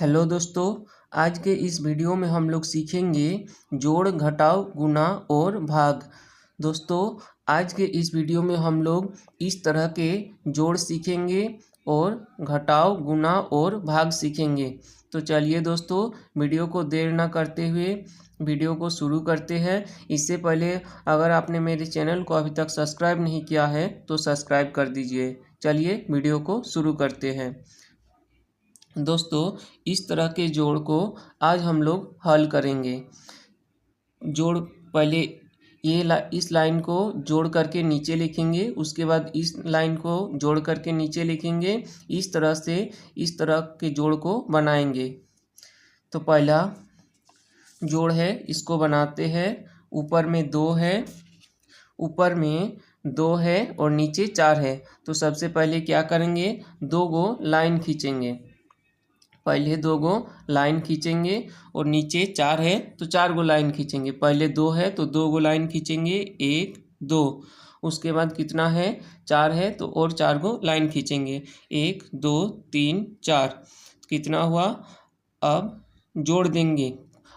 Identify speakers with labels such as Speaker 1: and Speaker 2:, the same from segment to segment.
Speaker 1: Hello दोस्तों। आज के इस वीडियो में हम लोग सीखेंगे जोड़ घटाव गुणा और भाग। दोस्तों, आज के इस वीडियो में हम लोग इस तरह के जोड़ सीखेंगे और घटाव गुणा और भाग सीखेंगे। तो चलिए दोस्तों, वीडियो को देर ना करते हुए वीडियो को शुरू करते हैं। इससे पहले अगर आपने मेरे चैनल को अभी तक सब्सक्राइब नहीं किया है तो सब्सक्राइब कर दीजिए। चलिए वीडियो को शुरू करते हैं। दोस्तों, इस तरह के जोड़ को आज हम लोग हल करेंगे। जोड़ पहले इस लाइन को जोड़ करके नीचे लिखेंगे, उसके बाद इस लाइन को जोड़ करके नीचे लिखेंगे। इस तरह से इस तरह के जोड़ को बनाएंगे। तो पहला जोड़ है, इसको बनाते हैं। ऊपर में 2 है, ऊपर में 2 है और नीचे 4 है। तो सबसे पहले क्या करेंगे, 2 गो लाइन खींचेंगे। पहले 2 गो लाइन खींचेंगे और नीचे 4 है तो 4 गो लाइन खींचेंगे। पहले 2 है तो 2 गो लाइन खींचेंगे, 1 2। उसके बाद कितना है, 4 है तो और 4 गो लाइन खींचेंगे, 1 2 3 4। कितना हुआ, अब जोड़ देंगे।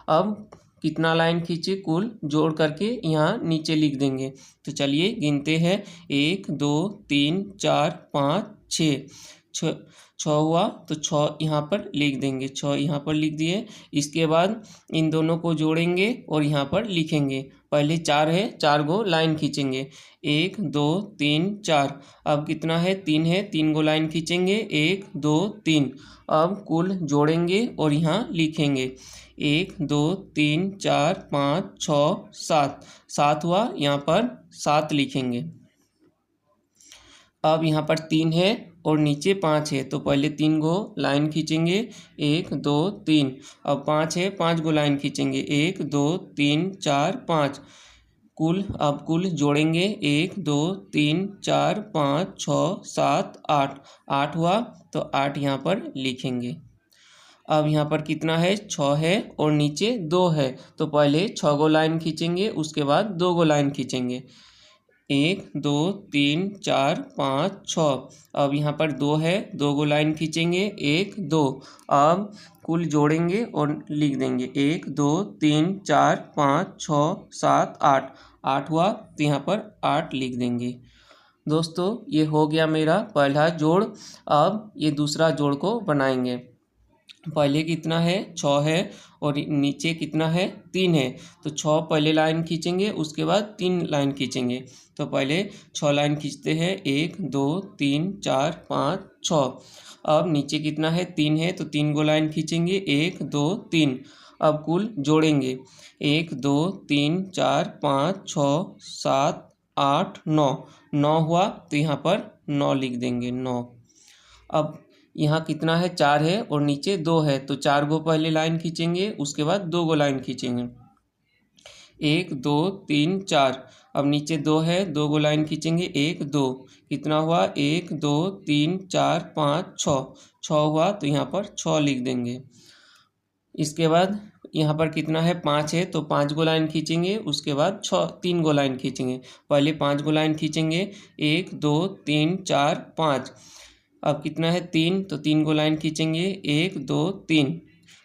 Speaker 1: अब कितना लाइन खींचे कुल जोड़ करके यहाँ नीचे लिख देंगे। तो चलिए गिनते हैं, 1 2 3 4 5 6 6 हुआ तो 6 यहाँ पर लिख देंगे, 6 यहाँ पर लिख दिए। इसके बाद इन दोनों को जोड़ेंगे और यहाँ पर लिखेंगे। पहले 4 है, 4 गो लाइन खींचेंगे, 1 2 3 4। अब कितना है, 3 है, 3 गो लाइन खींचेंगे, 1 2 3। अब कुल जोड़ेंगे और यहाँ लिखेंगे, 1 2 3 4 5 6 7। 7 हुआ, यहाँ पर 7 लिखेंगे। अब यहाँ पर 3 है और नीचे 5 है तो पहले 3 गो लाइन खींचेंगे, 1 2 3। अब 5 है, 5 गो लाइन खींचेंगे, 1 2 3 4 5। अब कुल जोड़ेंगे, 1 2 3 4 5 6 7 8। 8 हुआ तो 8 यहाँ पर लिखेंगे। अब यहाँ पर कितना है, 6 है और नीचे 2 है तो पहले 6 गो लाइन खींचेंगे, उसके बाद 2 गो लाइन खींचेंगे, 1 2 3 4 5 6। अब यहाँ पर 2 है, 2 गो लाइन खींचेंगे, 1 2। अब कुल जोड़ेंगे और लिख देंगे, 1 2 3 4 5 6 7 8। 8 हुआ तो यहाँ पर 8 लिख देंगे। दोस्तों, ये हो गया मेरा पहला जोड़। अब ये दूसरा जोड़ को बनाएंगे। पहले कितना है, 6 है और नीचे कितना है, 3 है। तो 6 पहले लाइन खींचेंगे, उसके बाद 3 लाइन खींचेंगे। तो पहले 6 लाइन खींचते हैं, 1 2 3 4 5 6। अब नीचे कितना है, 3 है तो 3 गो लाइन खींचेंगे, 1 2 3। अब कुल जोड़ेंगे, 1 2 3 4 5 6 7 8 9। 9 हुआ तो यहाँ पर 9 लिख देंगे, 9। अब यहाँ कितना है, 4 है और नीचे 2 है तो 4 गो पहले लाइन खींचेंगे, उसके बाद 2 गो लाइन खींचेंगे, 1 2 3 4। अब नीचे 2 है, 2 गो लाइन खींचेंगे, 1 2। कितना हुआ, 1 2 3 4 5 6। 6 हुआ तो यहाँ पर 6 लिख देंगे। इसके बाद यहाँ पर कितना है, 5 है तो 5 गो लाइन खींचेंगे, उसके बाद 3 गो लाइन खींचेंगे। पहले 5 गो लाइन खींचेंगे, 1 2 3 4 5। अब कितना है, 3 तो 3 गो लाइन खींचेंगे, 1 2 3।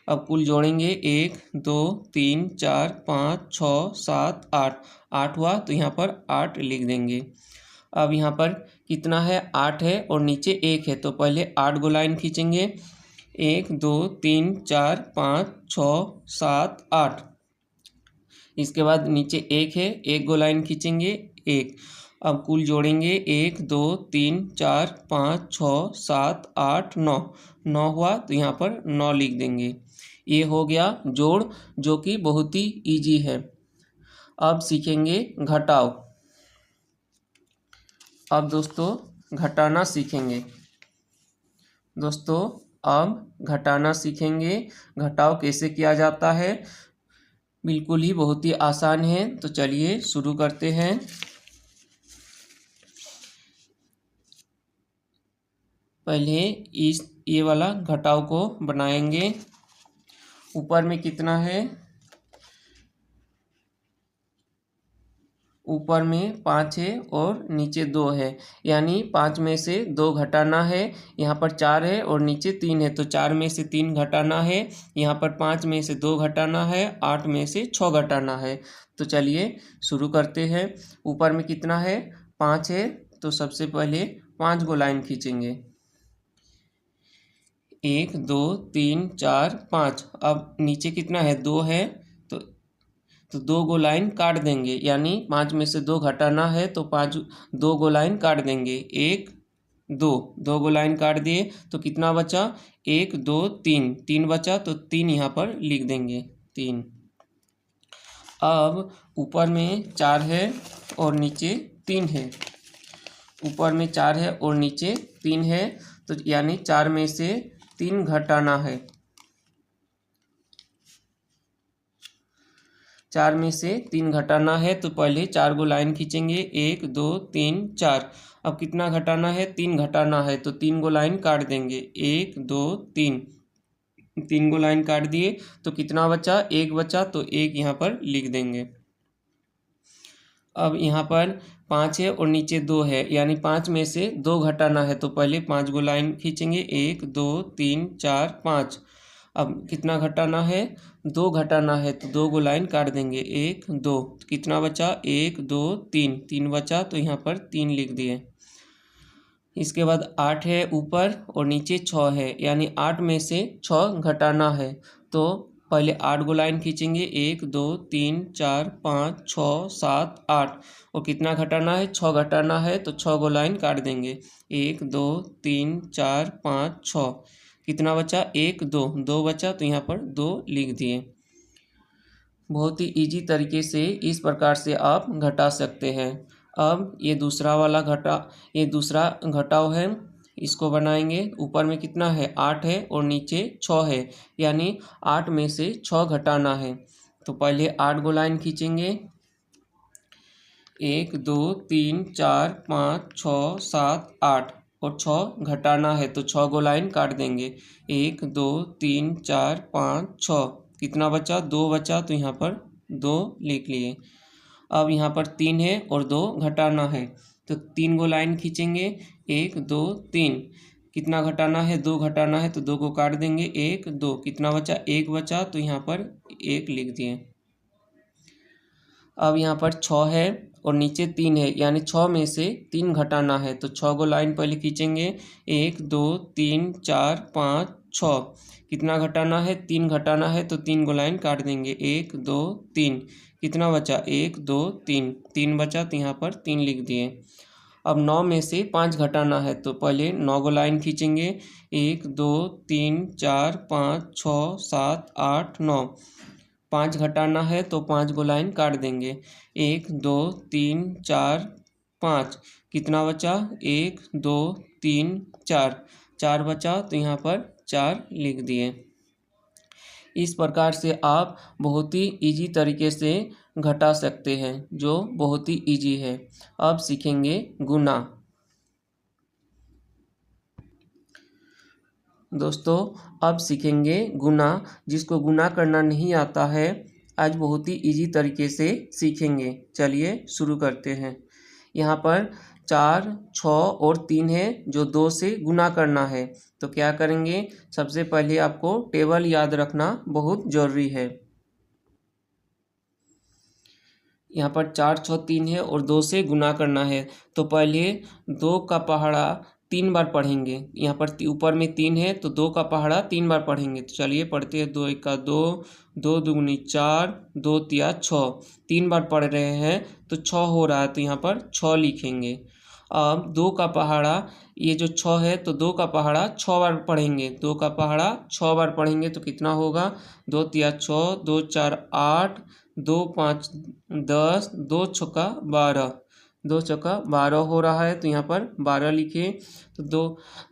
Speaker 1: अब कुल जोड़ेंगे, 1 2 3 4 5 6 7 8। 8 हुआ तो यहाँ पर 8 लिख देंगे। अब यहाँ पर कितना है, 8 है और नीचे 1 है तो पहले 8 गो लाइन खींचेंगे, 1 2 3 4 5 6 7 8। इसके बाद नीचे 1 है, 1 गो लाइन खींचेंगे, 1। अब कुल जोड़ेंगे, 1 2 3 4 5 6 7 8 9। 9 हुआ तो यहाँ पर 9 लिख देंगे। ये हो गया जोड़, जो कि बहुत ही इजी है। अब सीखेंगे घटाव। अब दोस्तों घटाना सीखेंगे। दोस्तों, अब घटाना सीखेंगे। घटाव कैसे किया जाता है, बिल्कुल ही बहुत ही आसान है। तो चलिए शुरू करते हैं। पहले ये वाला घटाव को बनाएंगे। ऊपर में कितना है, ऊपर में 5 है और नीचे 2 है, यानी 5 में से 2 घटाना है। यहाँ पर 4 है और नीचे 3 है, तो 4 में से 3 घटाना है। यहाँ पर 5 में से 2 घटाना है, 8 में से 6 घटाना है। तो चलिए शुरू करते हैं। ऊपर में कितना है? 5 है, तो सबसे पहले 5 गो लाइन खींचेंगे। 1 2 3 4 5। अब नीचे कितना है? 2 है, तो 2 गो लाइन काट देंगे, यानी 5 में से 2 घटाना है, तो 2 गो लाइन काट देंगे। 1 2, 2 गो लाइन काट दिए, तो कितना बचा? 1 2 3, 3 बचा, तो 3 यहाँ पर लिख देंगे, 3। अब ऊपर में 4 है और नीचे 3 है। ऊपर में 4 है और नीचे 3 है, तो यानी 4 में से 3 घटाना है। 4 में से 3 घटाना है, तो पहले 4 गो लाइन खींचेंगे। 1 2 3 4। अब कितना घटाना है? 3 घटाना है, तो 3 गो लाइन काट देंगे। 1 2 3, 3 गो लाइन काट दिए, तो कितना बचा? 1 बचा, तो 1 यहाँ पर लिख देंगे। अब यहाँ पर 5 है और नीचे 2 है, यानी 5 में से 2 घटाना है, तो पहले 5 गो लाइन खींचेंगे। 1 2 3 4 5। अब कितना घटाना है? 2 घटाना है, तो 2 गो लाइन काट देंगे। 1 2, कितना बचा? 1 2 3, 3 बचा, तो यहाँ पर 3 लिख दिए। इसके बाद 8 है ऊपर और नीचे 6 है, यानी 8 में से 6 घटाना है, तो पहले 8 गो लाइन खींचेंगे। 1 2 3 4 5 6 7 8। और कितना घटाना है? 6 घटाना है, तो 6 गो लाइन काट देंगे। 1 2 3 4 5 6। कितना बचा? 1 2, 2 बचा, तो यहाँ पर 2 लिख दिए। बहुत ही इजी तरीके से इस प्रकार से आप घटा सकते हैं। अब ये दूसरा घटाव है, इसको बनाएंगे। ऊपर में कितना है? 8 है और नीचे 6 है, यानी 8 में से 6 घटाना है, तो पहले 8 गो लाइन खींचेंगे। 1 2 3 4 5 6 7 8, और 6 घटाना है, तो 6 गो लाइन काट देंगे। 1 2 3 4 5 6। कितना बचा? 2 बचा, तो यहाँ पर 2 लिख लिए। अब यहाँ पर 3 है और 2 घटाना है, तो 3 गो लाइन खींचेंगे। 1 2 3। कितना घटाना है? 2 घटाना है, तो 2 को काट देंगे। 1 2, कितना बचा? 1 बचा, तो यहाँ पर 1 लिख दिए। अब यहाँ पर 6 है और नीचे 3 है, यानी 6 में से 3 घटाना है, तो 6 गो लाइन पहले खींचेंगे। 1 2 3 4 5 6। कितना घटाना है? 3 घटाना है, तो 3 गो लाइन काट देंगे। 1 2 3। कितना बचा? 1 2 3, 3 बचा, तो यहाँ पर 3 लिख दिए। अब 9 में से 5 घटाना है, तो पहले 9 गो लाइन खींचेंगे। 1 2 3 4 5 6 7 8 9। 5 घटाना है, तो 5 गो लाइन काट देंगे। 1 2 3 4 5। कितना बचा? 1 2 3 4, 4 बचा, तो यहाँ पर 4 लिख दिए। इस प्रकार से आप बहुत ही इजी तरीके से घटा सकते हैं, जो बहुत ही इजी है। अब सीखेंगे गुना। दोस्तों, अब सीखेंगे गुना। जिसको गुना करना नहीं आता है, आज बहुत ही इजी तरीके से सीखेंगे। चलिए शुरू करते हैं। यहाँ पर 4 6 और 3 है, जो 2 से गुना करना है, तो क्या करेंगे? सबसे पहले आपको टेबल याद रखना बहुत ज़रूरी है। यहाँ पर 4 6 3 है और 2 से गुना करना है, तो पहले 2 का पहाड़ा 3 बार पढ़ेंगे। यहाँ पर ऊपर में 3 है, तो 2 का पहाड़ा 3 बार पढ़ेंगे। तो चलिए पढ़ते हैं। 2 1 का 2, 2 दूनी 4, 2 तिया 6। 3 बार पढ़ रहे हैं, तो 6 हो रहा है, तो यहाँ पर 6 लिखेंगे। अब 2 का पहाड़ा, ये जो 6 है, तो 2 का पहाड़ा 6 बार पढ़ेंगे। 2 का पहाड़ा 6 बार पढ़ेंगे, तो कितना होगा? 2 तिया 6, 2 4 8, 2 5 10, 2 छक्का 12, 2 चौका 12 हो रहा है, तो यहाँ पर 12 लिखिए। तो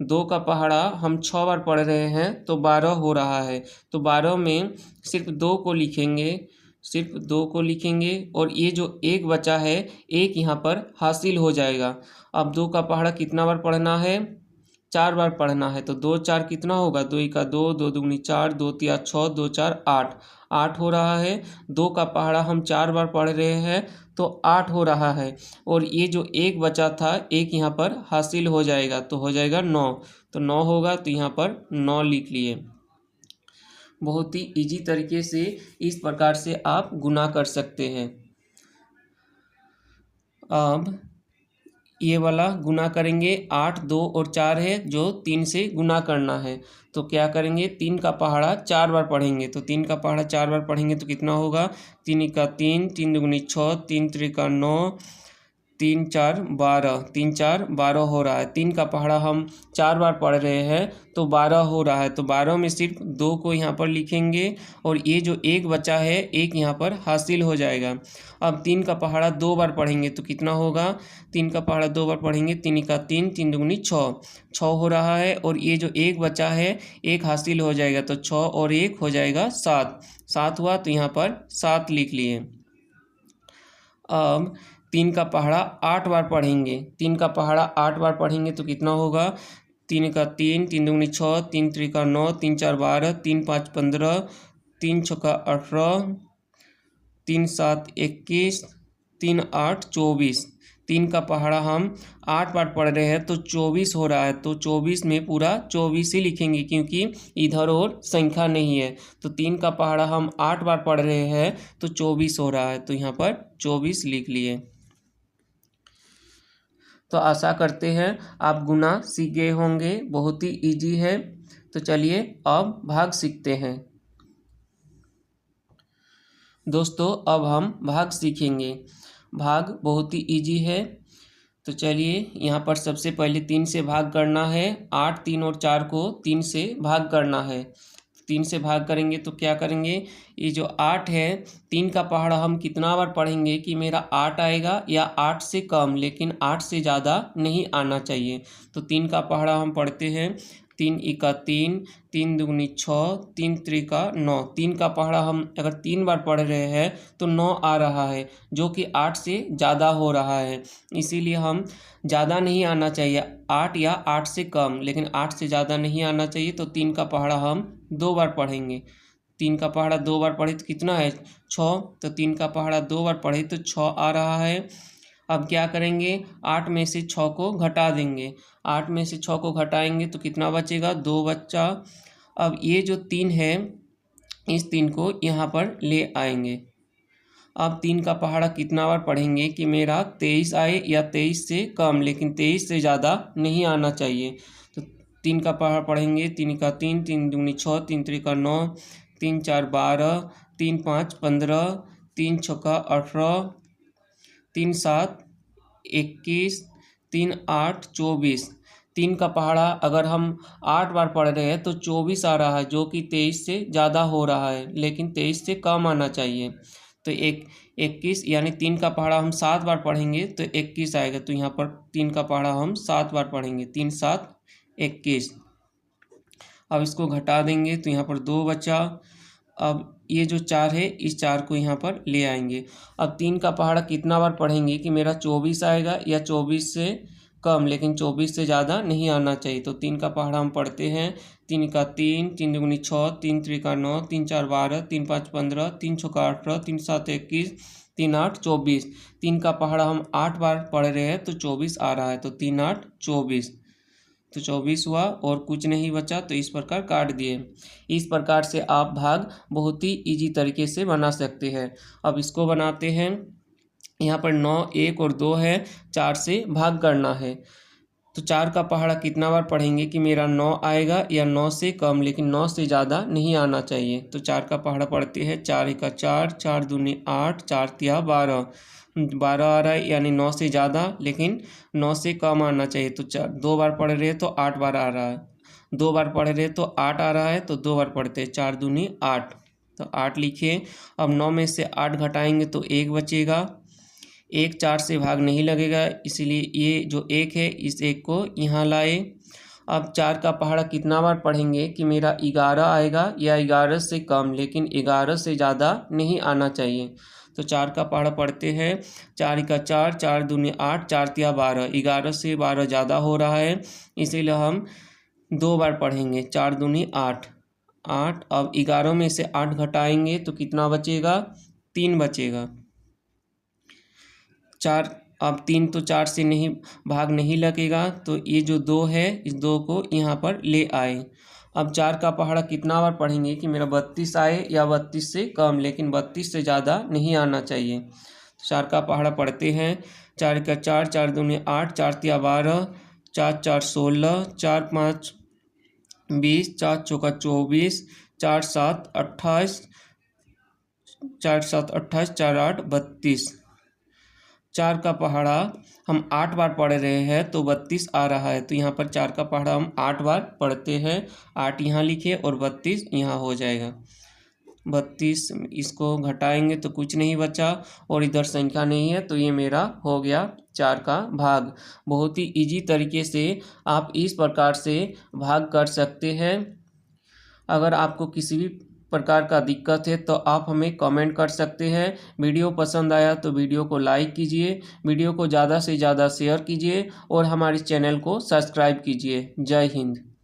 Speaker 1: 2 का पहाड़ा हम 6 बार पढ़ रहे हैं, तो 12 हो रहा है, तो 12 में सिर्फ 2 को लिखेंगे, सिर्फ 2 को लिखेंगे, और ये जो 1 बचा है, 1 यहाँ पर हासिल हो जाएगा। अब 2 का पहाड़ा कितना बार पढ़ना है? 4 बार पढ़ना है। तो 2 4 कितना होगा, 2 1 2, 2 दूनी 4, 2 3 6, 2 4 8, 8 हो रहा है। 2 का पहाड़ा हम 4 बार पढ़ रहे हैं तो 8 हो रहा है। और ये जो एक बचा था, एक यहाँ पर हासिल हो जाएगा तो हो जाएगा 9। तो 9 होगा तो यहाँ पर 9 लिख लिए। बहुत ही इजी तरीके से इस प्रकार से आप गुना कर सकते हैं। अब ये वाला गुना करेंगे, 8 2 और 4 है जो 3 से गुना करना है। तो क्या करेंगे, 3 का पहाड़ा 4 बार पढ़ेंगे। तो 3 का पहाड़ा 4 बार पढ़ेंगे तो कितना होगा, 3 का 3, 3 दूनी 6, 3 त्रिका 9, 3 4 12, 3 4 12 हो रहा है। 3 का पहाड़ा हम 4 बार पढ़ रहे हैं तो 12 हो रहा है। तो 12 में सिर्फ 2 को यहाँ पर लिखेंगे और ये जो एक बचा है, एक यहाँ पर हासिल हो जाएगा। अब 3 का पहाड़ा 2 बार पढ़ेंगे तो कितना होगा, 3 का पहाड़ा 2 बार पढ़ेंगे, 3 का 3, 3 दूनी 6, 6 हो रहा है। और ये जो एक बचा है, एक हासिल हो जाएगा तो 6 और 1 हो जाएगा 7, 7 हुआ तो यहाँ पर 7 लिख लिए। अब 3 का पहाड़ा 8 बार पढ़ेंगे। 3 का पहाड़ा 8 बार पढ़ेंगे तो कितना होगा, 3 का 3, 3 दूनी 6, 3 त्रिका 9, 3 4 12, 3 5 15, 3 6 18, 3 7 21, 3 8 24। 3 का पहाड़ा हम 8 बार पढ़ रहे हैं तो 24 हो रहा है। तो 24 में पूरा 24 ही लिखेंगे क्योंकि इधर और संख्या नहीं है। तो 3 का पहाड़ा हम 8 बार पढ़ रहे हैं तो 24 हो रहा है। तो यहाँ पर 24 लिख लिए। तो आशा करते हैं आप गुना सीख गए होंगे, बहुत ही इजी है। तो चलिए अब भाग सीखते हैं। दोस्तों अब हम भाग सीखेंगे। भाग बहुत ही इजी है। तो चलिए यहाँ पर सबसे पहले 3 से भाग करना है। 8 3 और 4 को 3 से भाग करना है। 3 से भाग करेंगे तो क्या करेंगे, ये जो 8 है, 3 का पहाड़ा हम कितना बार पढ़ेंगे कि मेरा 8 आएगा या 8 से कम, लेकिन 8 से ज़्यादा नहीं आना चाहिए। तो 3 का पहाड़ा हम पढ़ते हैं, 3 इका 3, 3 दूनी 6, 3 त्रिका 9। 3 का पहाड़ा हम अगर 3 बार पढ़ रहे हैं तो 9 आ रहा है, जो कि 8 से ज़्यादा हो रहा है। इसीलिए हम ज़्यादा नहीं आना चाहिए, 8 या 8 से कम, लेकिन 8 से ज़्यादा नहीं आना चाहिए। तो 3 का पहाड़ा हम 2 बार पढ़ेंगे। 3 का पहाड़ा 2 बार पढ़े तो कितना है, 6। तो 3 का पहाड़ा 2 बार पढ़े तो 6 आ रहा है। अब क्या करेंगे, 8 में से 6 को घटा देंगे। 8 में से 6 को घटाएंगे तो कितना बचेगा, 2 बच्चा। अब ये जो 3 है, इस 3 को यहाँ पर ले आएंगे। अब 3 का पहाड़ा कितना बार पढ़ेंगे कि मेरा 23 आए या 23 से कम, लेकिन 23 से ज़्यादा नहीं आना चाहिए। तो 3 का पहाड़ा पढ़ेंगे, 3 का 3, 3 दूनी 6, 3 त्रिका 9, 3 4 12, 3 5 15, 3 6 18, 3 7 21, 3 8 24। 3 का पहाड़ा अगर हम 8 बार पढ़ रहे हैं तो 24 आ रहा है, जो कि 23 से ज़्यादा हो रहा है, लेकिन 23 से कम आना चाहिए। तो 21 यानी 3 का पहाड़ा हम 7 बार पढ़ेंगे तो 21 आएगा। तो यहाँ पर 3 का पहाड़ा हम 7 बार पढ़ेंगे, 3 7 21। अब इसको घटा देंगे तो यहाँ पर 2 बचा। अब ये जो 4 है, इस 4 को यहाँ पर ले आएंगे। अब 3 का पहाड़ा कितना बार पढ़ेंगे कि मेरा 24 आएगा या 24 से कम, लेकिन 24 से ज़्यादा नहीं आना चाहिए। तो 3 का पहाड़ा हम पढ़ते हैं, 3 का 3, 3 दूनी 6, 3 त्रिका 9, 3 4 12, 3 5 15, 3 6 18, 3 7 21, 3 8 24। 3 का पहाड़ा हम 8 बार पढ़ रहे हैं तो 24 आ रहा है। तो 3 8 24। तो 24 हुआ और कुछ नहीं बचा, तो इस प्रकार काट दिए। इस प्रकार से आप भाग बहुत ही इजी तरीके से बना सकते हैं। अब इसको बनाते हैं। यहाँ पर 9 1 और 2 है, 4 से भाग करना है। तो 4 का पहाड़ा कितना बार पढ़ेंगे कि मेरा 9 आएगा या 9 से कम, लेकिन 9 से ज़्यादा नहीं आना चाहिए। तो 4 का पहाड़ा पढ़ते हैं, 4 का 4, 4 दूनी 8, 4 तिया 12, 12 आ रहा है, यानी 9 से ज़्यादा लेकिन 9 से कम आना चाहिए। तो 2 बार पढ़ रहे हैं तो 8 बार आ रहा है, 2 बार पढ़ रहे हैं तो 8 आ रहा है, तो 2 बार पढ़ते हैं, 4 दूनी 8। तो 8 लिखे। अब 9 में से 8 घटाएंगे तो 1 बचेगा। 1 4 से भाग नहीं लगेगा, इसीलिए ये जो 1 है, इस 1 को यहाँ लाए। अब 4 का पहाड़ा कितना बार पढ़ेंगे कि मेरा 11 आएगा या 11 से कम, लेकिन 11 से ज़्यादा नहीं आना चाहिए। तो 4 का पहाड़ा पढ़ते हैं, 4 का 4, 4 दूनी 8, 4 तिया 12, 11 से 12 ज़्यादा हो रहा है, इसीलिए हम 2 बार पढ़ेंगे। 4 दूनी 8, 8। अब 11 में से 8 घटाएंगे तो कितना बचेगा? 3 बचेगा। 4, अब 3 तो 4 से नहीं भाग नहीं लगेगा, तो ये जो 2 है इस 2 को यहाँ पर ले आए। अब 4 का पहाड़ा कितना बार पढ़ेंगे कि मेरा 32 आए या 32 से कम, लेकिन 32 से ज़्यादा नहीं आना चाहिए। 4 का पहाड़ा पढ़ते हैं। 4 का 4, 4 दूनी 8, 4 तिया 12, 4 4 16, 4 5 20, 4 चौका 24, 4 7 28, 4 7 28, 4 8 32। 4 का पहाड़ा हम 8 बार पढ़ रहे हैं तो 32 आ रहा है, तो यहाँ पर 4 का पहाड़ा हम 8 बार पढ़ते हैं। 8 यहाँ लिखे और 32 यहाँ हो जाएगा। 32 इसको घटाएंगे तो कुछ नहीं बचा और इधर संख्या नहीं है, तो ये मेरा हो गया 4 का भाग। बहुत ही इजी तरीके से आप इस प्रकार से भाग कर सकते हैं। अगर आपको किसी भी प्रकार का दिक्कत है तो आप हमें कमेंट कर सकते हैं। वीडियो पसंद आया तो वीडियो को लाइक कीजिए, वीडियो को ज़्यादा से ज़्यादा शेयर कीजिए और हमारे चैनल को सब्सक्राइब कीजिए। जय हिंद।